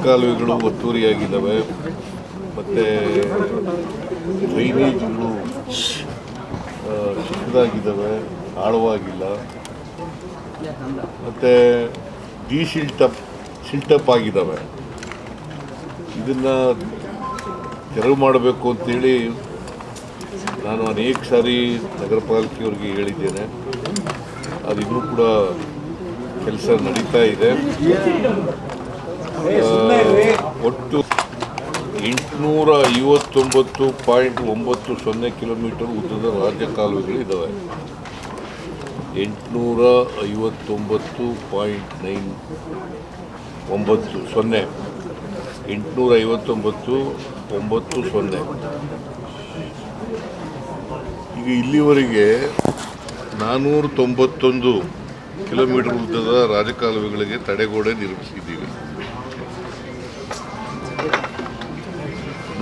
ರಾಜಕಾಲುವೆಗಳು ಒತ್ತುವರಿಯಾಗಿದ್ದಾವೆ, ಮತ್ತು ಡ್ರೈನೇಜ್ಗಳು ಚಿಕ್ಕದಾಗಿದ್ದಾವೆ, ಆಳವಾಗಿಲ್ಲ, ಮತ್ತು ಸಿಲ್ಟಪ್ ಆಗಿದ್ದಾವೆ. ಇದನ್ನು ತೆರವು ಮಾಡಬೇಕು ಅಂತೇಳಿ ನಾನು ಅನೇಕ ಸಾರಿ ನಗರ ಪಾಲಿಕೆಯವರಿಗೆ ಹೇಳಿದ್ದೇನೆ. ಅದಿನ್ನೂ ಕೂಡ ಕೆಲಸ ನಡೀತಾ ಇದೆ. ಒಟ್ಟು 859.90 ಕಿಲೋಮೀಟರ್ ಉದ್ದದ ರಾಜ್ಯ ಕಾಲುವೆಗಳಿದ್ದಾವೆ. 859.90 ಈಗ ಇಲ್ಲಿವರೆಗೆ 491 ಕಿಲೋಮೀಟರ್ ಉದ್ದದ ರಾಜಕಾಲುವೆಗಳಿಗೆ ತಡೆಗೋಡೆ ನಿರ್ಮಿಸಿದ್ದೀವಿ.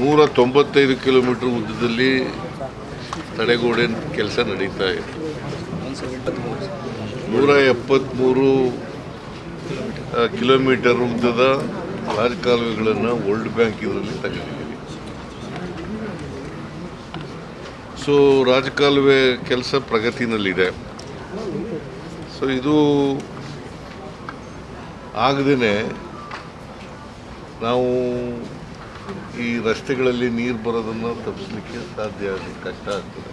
195 ಕಿಲೋಮೀಟರ್ ಉದ್ದದಲ್ಲಿ ತಡೆಗೋಡೆ ಕೆಲಸ ನಡೀತಾ ಇದೆ. 173 ಕಿಲೋಮೀಟರ್ ಉದ್ದದ ರಾಜಕಾಲುವೆಗಳನ್ನು ವರ್ಲ್ಡ್ ಬ್ಯಾಂಕ್ ಇದರಲ್ಲಿ ತೆಗೆದಿದ್ದೀವಿ. ಸೊ ರಾಜಕಾಲುವೆ ಕೆಲಸ ಪ್ರಗತಿನಲ್ಲಿದೆ. ಸೊ ಇದು ಆಗದೇ ನಾವು ಈ ರಸ್ತೆಗಳಲ್ಲಿ ನೀರು ಬರೋದನ್ನು ತಪ್ಪಿಸಲಿಕ್ಕೆ ಸಾಧ್ಯ ಕಷ್ಟ ಆಗ್ತದೆ.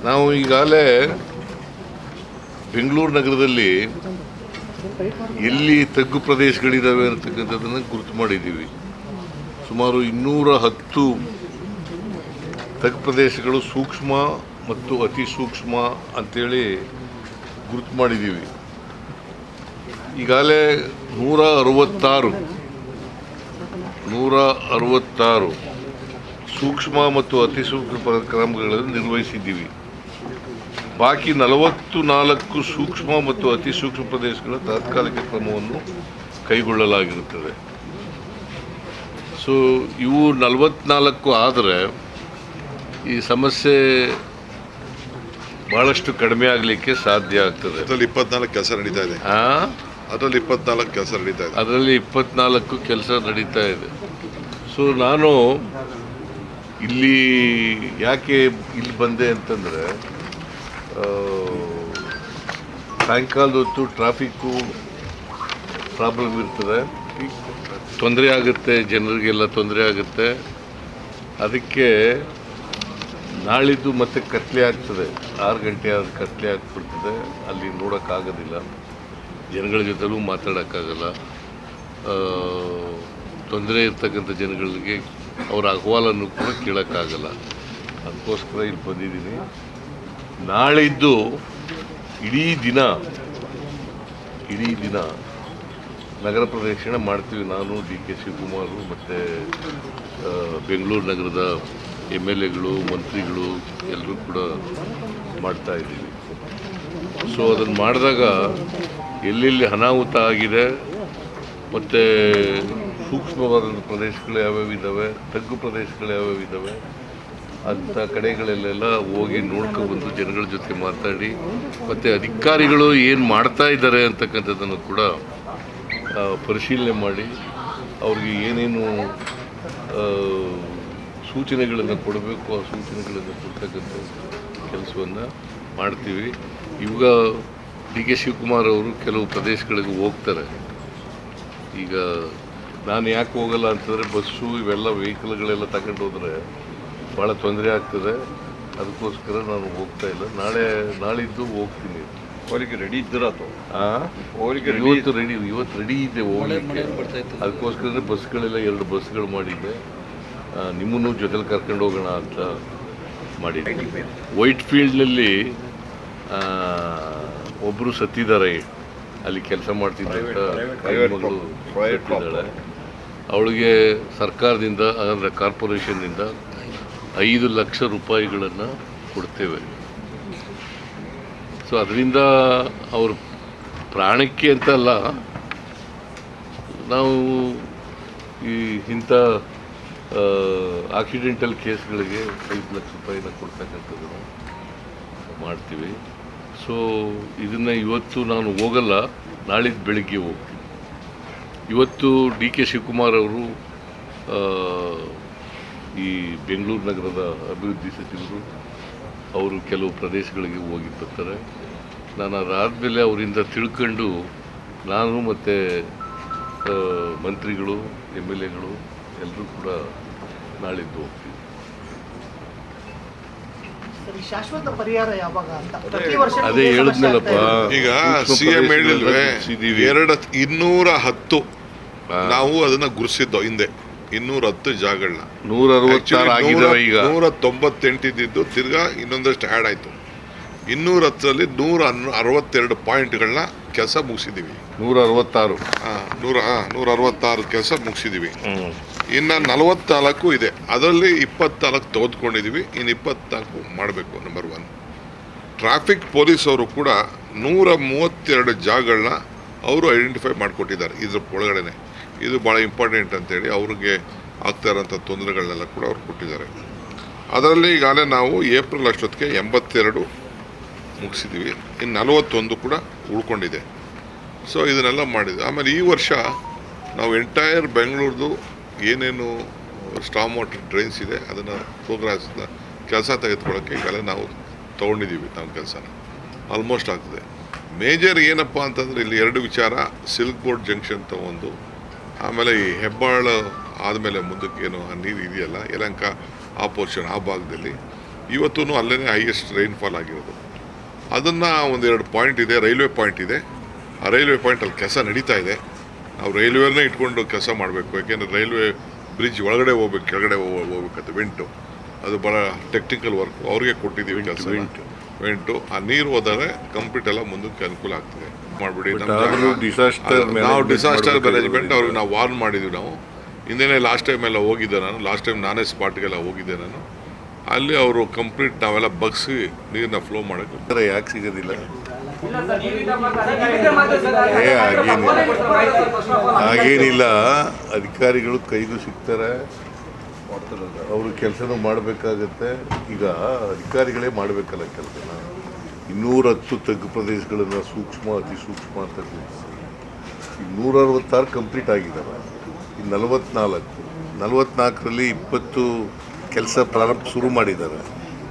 ನಾವು ಈಗಾಗಲೇ ಬೆಂಗಳೂರು ನಗರದಲ್ಲಿ ಎಲ್ಲಿ ತಗ್ಗು ಪ್ರದೇಶಗಳಿದ್ದಾವೆ ಅಂತಕ್ಕಂಥದ್ದನ್ನು ಗುರುತು ಮಾಡಿದ್ದೀವಿ. ಸುಮಾರು 210 ತಗ್ಗು ಪ್ರದೇಶಗಳು ಸೂಕ್ಷ್ಮ ಮತ್ತು ಅತಿ ಸೂಕ್ಷ್ಮ ಅಂಥೇಳಿ ಗುರುತು ಮಾಡಿದ್ದೀವಿ. ಈಗಾಗಲೇ 166 ಸೂಕ್ಷ್ಮ ಮತ್ತು ಅತಿ ಸೂಕ್ಷ್ಮ ಕ್ರಮಗಳನ್ನು ನಿರ್ವಹಿಸಿದ್ದೀವಿ. ಬಾಕಿ 44 ಸೂಕ್ಷ್ಮ ಮತ್ತು ಅತಿ ಸೂಕ್ಷ್ಮ ಪ್ರದೇಶಗಳ ತಾತ್ಕಾಲಿಕ ಕ್ರಮವನ್ನು ಕೈಗೊಳ್ಳಲಾಗಿರುತ್ತದೆ. ಸೊ ಇವು 44 ಆದರೆ ಈ ಸಮಸ್ಯೆ ಭಾಳಷ್ಟು ಕಡಿಮೆ ಆಗಲಿಕ್ಕೆ ಸಾಧ್ಯ ಆಗ್ತದೆ. ಅದರಲ್ಲಿ 24 ಕೆಲಸ ನಡೀತಾ ಇದೆ. ಅದರಲ್ಲಿ 24 ಕೆಲಸ ನಡೀತಾ ಇದೆ. ಸೊ ನಾನು ಇಲ್ಲಿ ಯಾಕೆ ಇಲ್ಲಿ ಬಂದೆ ಅಂತಂದರೆ, ಸಾಯಂಕಾಲದ ಹೊತ್ತು ಟ್ರಾಫಿಕ್ಕು ಪ್ರಾಬ್ಲಮ್ ಇರ್ತದೆ, ತೊಂದರೆ ಆಗುತ್ತೆ, ಜನರಿಗೆಲ್ಲ ತೊಂದರೆ ಆಗುತ್ತೆ. ಅದಕ್ಕೆ ನಾಳಿದ್ದು ಮತ್ತೆ ಕತ್ಲೆ ಆಗ್ತದೆ, 6 ಗಂಟೆ ಆದ ಕತ್ಲೆ ಆಗ್ಬಿಡ್ತದೆ. ಅಲ್ಲಿ ನೋಡೋಕ್ಕಾಗೋದಿಲ್ಲ, ಜನಗಳ ಜೊತೆಲೂ ಮಾತಾಡೋಕ್ಕಾಗಲ್ಲ. ತೊಂದರೆ ಇರ್ತಕ್ಕಂಥ ಜನಗಳಿಗೆ ಅವರ ಅಹವಾಲನ್ನು ಕೂಡ ಕೇಳೋಕ್ಕಾಗಲ್ಲ. ಅದಕ್ಕೋಸ್ಕರ ಇಲ್ಲಿ ಬಂದಿದ್ದೀನಿ. ನಾಳಿದ್ದು ಇಡೀ ದಿನ ನಗರ ಪ್ರದಕ್ಷಿಣೆ ಮಾಡ್ತೀವಿ. ನಾನು DK ಶಿವಕುಮಾರ್ ಮತ್ತು ಬೆಂಗಳೂರು ನಗರದ MLAಗಳು, ಮಂತ್ರಿಗಳು ಎಲ್ಲರೂ ಕೂಡ ಮಾಡ್ತಾ ಇದ್ದೀವಿ. ಸೊ ಅದನ್ನು ಮಾಡಿದಾಗ ಎಲ್ಲೆಲ್ಲಿ ಅನಾಹುತ ಆಗಿದೆ ಮತ್ತು ಸೂಕ್ಷ್ಮವಾದ ಪ್ರದೇಶಗಳು ಯಾವ್ಯಾವ ಇದ್ದಾವೆ, ತಗ್ಗು ಪ್ರದೇಶಗಳು ಯಾವ್ಯಾವ ಇದ್ದಾವೆ ಅಂಥ ಕಡೆಗಳಲ್ಲೆಲ್ಲ ಹೋಗಿ ನೋಡ್ಕೊಬಂದು ಜನಗಳ ಜೊತೆ ಮಾತಾಡಿ, ಮತ್ತು ಅಧಿಕಾರಿಗಳು ಏನು ಮಾಡ್ತಾ ಇದ್ದಾರೆ ಅಂತಕ್ಕಂಥದ್ದನ್ನು ಕೂಡ ಪರಿಶೀಲನೆ ಮಾಡಿ ಅವ್ರಿಗೆ ಏನೇನು ಸೂಚನೆಗಳನ್ನು ಕೊಡಬೇಕು ಆ ಸೂಚನೆಗಳನ್ನು ಕೊಡ್ತಕ್ಕಂಥ ಕೆಲಸವನ್ನು ಮಾಡ್ತೀವಿ. ಇವಾಗ DK ಶಿವಕುಮಾರ್ ಅವರು ಕೆಲವು ಪ್ರದೇಶಗಳಿಗೆ ಹೋಗ್ತಾರೆ. ಈಗ ನಾನು ಯಾಕೆ ಹೋಗಲ್ಲ ಅಂತಂದರೆ, ಬಸ್ಸು ಇವೆಲ್ಲ ವೆಹಿಕಲ್ಗಳೆಲ್ಲ ತಗೊಂಡು ಹೋದರೆ ಭಾಳ ತೊಂದರೆ ಆಗ್ತದೆ. ಅದಕ್ಕೋಸ್ಕರ ನಾನು ಹೋಗ್ತಾ ಇಲ್ಲ. ನಾಳಿದ್ದು ಹೋಗ್ತೀನಿ. ಹೋಗ್ಲಿಕ್ಕೆ ರೆಡಿ ಇದ್ದೀರಾ? ಇವತ್ತು ರೆಡಿ ಇದೆ ಹೋಗ್ಲಿಕ್ಕೆ. ಅದಕ್ಕೋಸ್ಕರ ಬಸ್ಗಳೆಲ್ಲ 2 ಬಸ್ಗಳು ಮಾಡಿದ್ದೆ. ನಿಮ್ಮನ್ನು ಜೊತೆಲಿ ಕರ್ಕೊಂಡು ಹೋಗೋಣ ಅಂತ ಮಾಡಿದ್ದೆ. ವೈಟ್ ಫೀಲ್ಡ್ನಲ್ಲಿ ಒಬ್ಬರು ಸತ್ತಿದ್ದಾರೆ. ಅಲ್ಲಿ ಕೆಲಸ ಮಾಡ್ತಿದ್ದಂಥ ಮಗಳು ಸತ್ತಿದ್ದಾಳೆ. ಅವಳಿಗೆ ಸರ್ಕಾರದಿಂದ, ಅಂದರೆ ಕಾರ್ಪೊರೇಷನ್ನಿಂದ 5 ಲಕ್ಷ ರೂಪಾಯಿಗಳನ್ನು ಕೊಡ್ತೇವೆ. ಸೊ ಅದರಿಂದ ಅವ್ರ ಪ್ರಾಣಕ್ಕೆ ಅಂತ ಅಲ್ಲ, ನಾವು ಇಂಥ ಆಕ್ಸಿಡೆಂಟಲ್ ಕೇಸ್ಗಳಿಗೆ 5 ಲಕ್ಷ ರೂಪಾಯಿನ ಕೊಡ್ತಕ್ಕಂಥದ್ದನ್ನು ಮಾಡ್ತೀವಿ. ಸೊ ಇದನ್ನು ಇವತ್ತು ನಾನು ಹೋಗಲ್ಲ, ನಾಳಿದ್ದು ಬೆಳಿಗ್ಗೆ ಹೋಗ್ತೀನಿ. ಇವತ್ತು ಡಿ ಕೆ ಶಿವಕುಮಾರ್ ಅವರು ಈ ಬೆಂಗಳೂರು ನಗರದ ಅಭಿವೃದ್ಧಿ ಸಚಿವರು ಅವರು ಕೆಲವು ಪ್ರದೇಶಗಳಿಗೆ ಹೋಗಿ ಬರ್ತಾರೆ. ನಾನು ಅದಾದಮೇಲೆ ಅವರಿಂದ ತಿಳ್ಕೊಂಡು ನಾನು ಮತ್ತು ಮಂತ್ರಿಗಳು MLAಗಳು ಎಲ್ಲರೂ ಕೂಡ ನಾಳಿದ್ದು ಹೋಗ್ತೀವಿ. ಶಾಶ್ವತ ಪರಿಹಾರ ಯಾವಾಗ ಅಂತ ಪ್ರತಿ ವರ್ಷ ಅದೇ ಹೇಳಿದ್ನಲ್ಲಪ್ಪ, ಈಗ CM ಹೇಳಿಲ್ವೇ 210 ನಾವು ಅದನ್ನ ಗುರುಸಿದ್ದೋ ಹಿಂದೆ 210 ಜಾಗಗಳನ್ನ 166 ಆಗಿದ್ದಾವೆ. ಈಗ 198 ಇದ್ದಿದ್ದು ತಿರ್ಗಾ ಇನ್ನೊಂದಷ್ಟು ಆ್ಯಡ್ ಆಯಿತು. 210ರಲ್ಲಿ 162 ಪಾಯಿಂಟ್ಗಳನ್ನ ಕೆಲಸ ಮುಗಿಸಿದ್ದೀವಿ. 166 166 ಕೆಲಸ ಮುಗಿಸಿದ್ದೀವಿ. ಇನ್ನು 44 ಇದೆ, ಅದರಲ್ಲಿ 24 ತೆಗೆದುಕೊಂಡಿದ್ದೀವಿ. ಇನ್ನು 24 ಮಾಡಬೇಕು. ನಂಬರ್ 1 ಟ್ರಾಫಿಕ್ ಪೊಲೀಸ್ ಅವರು ಕೂಡ 132 ಜಾಗಗಳನ್ನ ಅವರು ಐಡೆಂಟಿಫೈ ಮಾಡಿಕೊಟ್ಟಿದ್ದಾರೆ. ಇದ್ರ ಒಳಗಡೆ ಇದು ಭಾಳ ಇಂಪಾರ್ಟೆಂಟ್ ಅಂತೇಳಿ ಅವ್ರಿಗೆ ಆಗ್ತಾ ಇರೋಂಥ ತೊಂದರೆಗಳನ್ನೆಲ್ಲ ಕೂಡ ಅವ್ರು ಕೊಟ್ಟಿದ್ದಾರೆ. ಅದರಲ್ಲಿ ಈಗಾಗಲೇ ನಾವು ಏಪ್ರಿಲ್ ಅಷ್ಟೊತ್ತಿಗೆ 82 ಮುಗಿಸಿದ್ದೀವಿ. ಇನ್ನು 41 ಕೂಡ ಉಳ್ಕೊಂಡಿದೆ. ಸೊ ಇದನ್ನೆಲ್ಲ ಮಾಡಿದ್ವಿ. ಆಮೇಲೆ ಈ ವರ್ಷ ನಾವು ಎಂಟೈರ್ ಬೆಂಗಳೂರದು ಏನೇನು ಸ್ಟಾಮ್ ವಾಟರ್ ಡ್ರೈನ್ಸ್ ಇದೆ ಅದನ್ನು ಪ್ರೋಗ್ರೆಸ್ನ ಕೆಲಸ ತೆಗೆದುಕೊಳ್ಳೋಕ್ಕೆ ಈಗಾಗಲೇ ನಾವು ತೊಗೊಂಡಿದ್ದೀವಿ. ನಮ್ಮ ಕೆಲಸನ ಆಲ್ಮೋಸ್ಟ್ ಆಗ್ತದೆ. ಮೇಜರ್ ಏನಪ್ಪ ಅಂತಂದರೆ ಇಲ್ಲಿ 2 ವಿಚಾರ, ಸಿಲ್ಕ್ ಬೋರ್ಡ್ ಜಂಕ್ಷನ್ ತಗೊಂಡು, ಆಮೇಲೆ ಈ ಹೆಬ್ಬಾಳ ಆದಮೇಲೆ ಮುಂದಕ್ಕೇನು ಆ ನೀರು ಇದೆಯಲ್ಲ ಯಲಹಂಕ ಆ ಪೋರ್ಷನ್ ಆ ಭಾಗದಲ್ಲಿ ಇವತ್ತೂ ಅಲ್ಲೇ ಹೈಯೆಸ್ಟ್ ರೈನ್ಫಾಲ್ ಆಗಿರೋದು. ಅದನ್ನು 1-2 ಪಾಯಿಂಟ್ ಇದೆ, ರೈಲ್ವೆ ಪಾಯಿಂಟ್ ಇದೆ. ಆ ರೈಲ್ವೆ ಪಾಯಿಂಟಲ್ಲಿ ಕೆಲಸ ನಡೀತಾ ಇದೆ. ನಾವು ರೈಲ್ವೇನೇ ಇಟ್ಕೊಂಡು ಕೆಲಸ ಮಾಡಬೇಕು. ಯಾಕೆಂದರೆ ರೈಲ್ವೆ ಬ್ರಿಡ್ಜ್ ಒಳಗಡೆ ಹೋಗ್ಬೇಕು, ಕೆಳಗಡೆ ಹೋಗ್ಬೇಕಂತ ವೆಂಟು, ಅದು ಭಾಳ ಟೆಕ್ನಿಕಲ್ ವರ್ಕ್ ಅವ್ರಿಗೆ ಕೊಟ್ಟಿದ್ದೀವಿ ಕೆಲಸ. ವೆಂಟು ಆ ನೀರು ಹೋದರೆ ಕಂಪ್ಲೀಟ್ ಎಲ್ಲ ಮುಂದಕ್ಕೆ ಅನುಕೂಲ ಆಗ್ತದೆ. ಮಾಡಿಬಿಡಿ ನಾವು ಡಿಸಾಸ್ಟರ್ ಮ್ಯಾನೇಜ್ಮೆಂಟ್ ಅವ್ರಿಗೆ ನಾವು ವಾರ್ನ್ ಮಾಡಿದ್ವಿ. ನಾವು ಹಿಂದೆನೇ ಲಾಸ್ಟ್ ಟೈಮ್ ಎಲ್ಲ ಹೋಗಿದ್ದೆ ನಾನು. ಲಾಸ್ಟ್ ಟೈಮ್ ನಾನೇ ಸ್ಪಾಟ್ಗೆಲ್ಲ ಹೋಗಿದ್ದೆ ನಾನು. ಅಲ್ಲಿ ಅವರು ಕಂಪ್ಲೀಟ್ ನಾವೆಲ್ಲ ಬಗ್ಸಿ ನೀರನ್ನ ಫ್ಲೋ ಮಾಡೋಕ್ಕೆ ಯಾಕೆ ಸಿಗೋದಿಲ್ಲ? ಹಾಗೇನಿಲ್ಲ, ಅಧಿಕಾರಿಗಳು ಕೈಗೂ ಸಿಗ್ತಾರೆ, ಅವರು ಕೆಲಸನೂ ಮಾಡಬೇಕಾಗತ್ತೆ. ಈಗ ಅಧಿಕಾರಿಗಳೇ ಮಾಡಬೇಕಲ್ಲ ಕೆಲಸನ. 210 ತಗ್ಗು ಪ್ರದೇಶಗಳನ್ನು ಸೂಕ್ಷ್ಮ ಅತಿ ಸೂಕ್ಷ್ಮ ಅಂತ ಗುರುತಿಸಿ 166 ಕಂಪ್ಲೀಟ್ ಆಗಿದ್ದಾವೆ. ಇನ್ನು 44ರಲ್ಲಿ 20 ಕೆಲಸ ಪ್ರಾರಂಭ ಶುರು ಮಾಡಿದ್ದಾರೆ.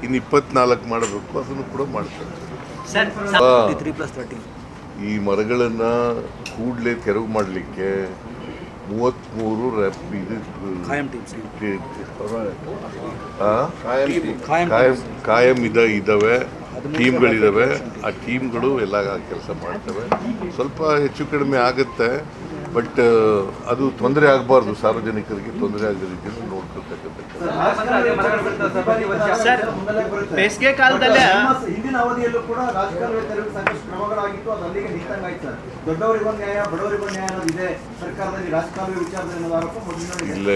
ಇನ್ನು 24 ಮಾಡಬೇಕು, ಅದನ್ನು ಕೂಡ ಮಾಡ್ತಾರೆ. ಈ ಮರಗಳನ್ನು ಕೂಡಲೇ ತೆರವು ಮಾಡಲಿಕ್ಕೆ 33 ಕಾಯಂ ಇದ್ದಾವೆ, ಟೀಮ್ಗಳಿದ್ದಾವೆ. ಆ ಟೀಮ್ಗಳು ಎಲ್ಲ ಕೆಲಸ ಮಾಡ್ತವೆ. ಸ್ವಲ್ಪ ಹೆಚ್ಚು ಕಡಿಮೆ ಆಗುತ್ತೆ, ಬಟ್ ಅದು ತೊಂದರೆ ಆಗಬಾರ್ದು, ಸಾರ್ವಜನಿಕರಿಗೆ ತೊಂದರೆ ಆಗದ ರೀತಿಯಲ್ಲಿ ನೋಡ್ಕೊಳ್ತಕ್ಕಂಥ. ಬೇಸಿಗೆ ಕಾಲದಲ್ಲೇ ಹಿಂದಿನ ಅವಧಿಯಲ್ಲೂ ಕೂಡ ರಾಜಕಾಲುವೆ ತೆರವು ಸಾಕಷ್ಟು ಕ್ರಮಗಳಾಗಿತ್ತು. ಅದು ಅಲ್ಲಿಗೆ ನಿಂತಂಗಾಯ್ತು ಸರ್. ದೊಡ್ಡವರಿಗೊಂದು ನ್ಯಾಯ, ಬಡವರಿಗೊಂದು ನ್ಯಾಯ ಅನ್ನೋದು ಇದೆ ಸರ್ಕಾರದಲ್ಲಿ ರಾಜಕಾಲುವೆ ವಿಚಾರದಲ್ಲಿ ಅನ್ನೋದು ಆರೋಪ ಇಲ್ಲ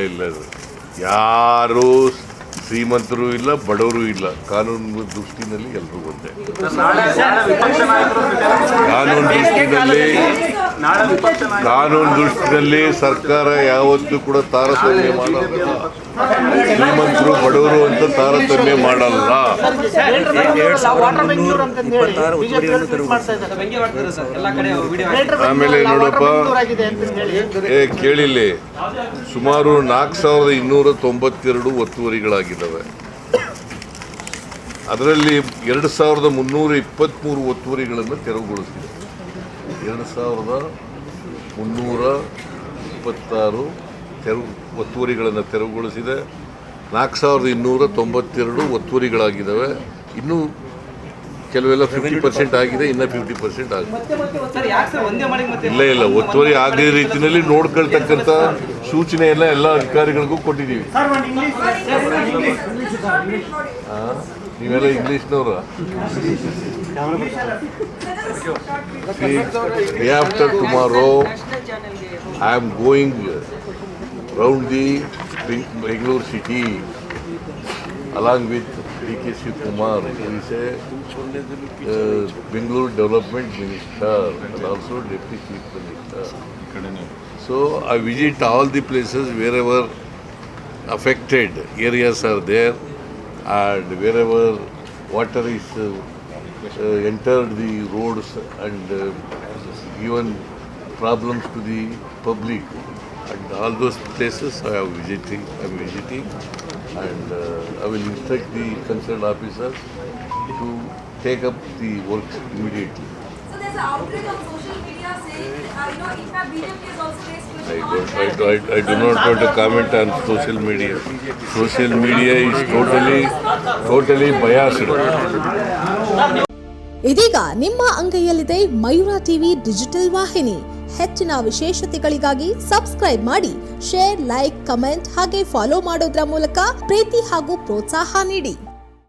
ಯಾರು ಶ್ರೀಮಂತರು ಇಲ್ಲ, ಬಡವರು ಇಲ್ಲ. ಕಾನೂನು ದೃಷ್ಟಿನಲ್ಲಿ ಎಲ್ಲರೂ ಒಂದೇ. ಕಾನೂನು ದೃಷ್ಟಿನಲ್ಲಿ ಸರ್ಕಾರ ಯಾವತ್ತೂ ಕೂಡ ತಾರತಮ್ಯ ಮಾಡಲ್ಲ. ಶ್ರೀಮಂತರು ಬಡವರು ಅಂತ ತಾರತಮ್ಯ ಮಾಡಲ್ಲ. ಆಮೇಲೆ ನೋಡಪ್ಪ, ಕೇಳಿಲ್ಲಿ ಸುಮಾರು 4292 ಒತ್ತುವರಿಗಳಾಗಿದ್ದಾವೆ. ಅದರಲ್ಲಿ 2323 ಒತ್ತುವರಿಗಳನ್ನು ತೆರವುಗೊಳಿಸಿದೆ. 2326 ಒತ್ತುವರಿಗಳನ್ನು ತೆರವುಗೊಳಿಸಿದೆ. 4292 ಒತ್ತುವರಿಗಳಾಗಿದ್ದಾವೆ. ಇನ್ನೂ ಕೆಲವೆಲ್ಲ 50% ಆಗಿದೆ, ಇನ್ನೂ 50% ಆಗಿದೆ. ಇಲ್ಲ ಒತ್ತುವರಿ ಆಗದ ರೀತಿಯಲ್ಲಿ ನೋಡ್ಕೊಳ್ತಕ್ಕಂಥ ಸೂಚನೆ ಎಲ್ಲ ಅಧಿಕಾರಿಗಳಿಗೂ ಕೊಟ್ಟಿದ್ದೀವಿ. ನೀವೆಲ್ಲ ಇಂಗ್ಲೀಷ್ನವ್ರ? Day after tomorrow, I am going round the Bangalore city along with D.K. Shivakumar, who is a Bangalore Development Minister and also Deputy Chief Minister. So I visit all the places wherever affected areas are there, and wherever water is entered the roads and given problems to the public. And all those places I'm visiting, and I will instruct the concerned officers to take up the work immediately. So there's an outrage on social media saying, in fact, BJP has also raised question I do not want to comment on social media. Social media is totally biased. ಇದೀಗ ನಿಮ್ಮ ಅಂಗೈಯಲ್ಲಿದೆ Mayura TV digital ವಾಹಿನಿ. ಹೆಚ್ಚಿನ ವಿಶೇಷತೆಗಳಿಗಾಗಿ subscribe ಮಾಡಿ, share, like, comment ಹಾಗೆ follow ಮಾಡೋದ್ರ ಮೂಲಕ ಪ್ರೀತಿ ಹಾಗೂ ಪ್ರೋತ್ಸಾಹ ನೀಡಿ.